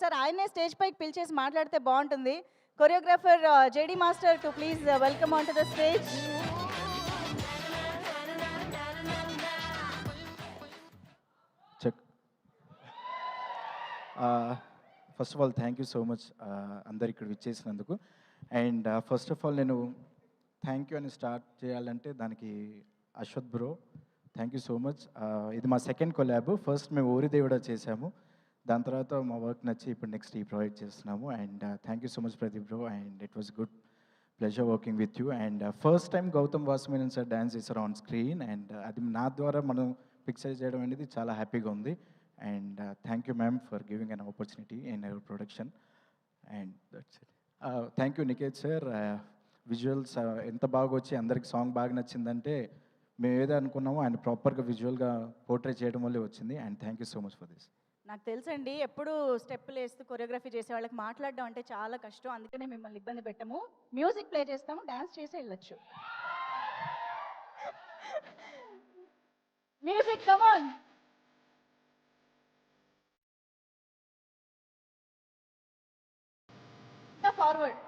Sir ఆయన్నే stage పైకి పిలిచేసి మాట్లాడితే బాగుంటుంది. Choreographer JD master to please welcome on to the stage. Check. First of all thank you so much అందరు ఇక్కడ విచ్చేసినందుకు. అండ్ ఫస్ట్ ఆఫ్ ఆల్ నేను థ్యాంక్ యూ అని స్టార్ట్ చేయాలంటే దానికి Ashwath bro thank you so much. ఇది మా సెకండ్ కొలాబ్. ఫస్ట్ మేము ఊరి దేవుడా చేసాము, దాని తర్వాత మా వర్క్ నచ్చి ఇప్పుడు నెక్స్ట్ ఈ ప్రాజెక్ట్ చేస్తున్నాము. And thank you so much Pradeep bro, and it was good pleasure working with you. And first time Gautham Vasu Menon sir dance చేశారు ఆన్ స్క్రీన్, అండ్ అది నా ద్వారా మనం పిక్చర్ చేయడం అనేది చాలా హ్యాపీగా ఉంది. And thank you ma'am for giving an opportunity in our production. And that's it. Thank you Niketh sir. Visuals ఎంత బాగా వచ్చి అందరికి సాంగ్ బాగా నచ్చిందంటే మేము ఏదో అనుకున్నామో ఆయన ప్రాపర్గా విజువల్గా పోర్ట్రే చేయడం వల్లే వచ్చింది. And thank you so much for this. నాకు తెలుసండి, ఎప్పుడు స్టెప్పులు వేస్తూ కొరియోగ్రఫీ చేసే వాళ్ళకి మాట్లాడడం అంటే చాలా కష్టం. అందుకనే మిమ్మల్ని ఇబ్బంది పెట్టము. మ్యూజిక్ ప్లే చేస్తాము, డాన్స్ చేసి వెళ్ళొచ్చు. Music come on. ఫార్వర్డ్.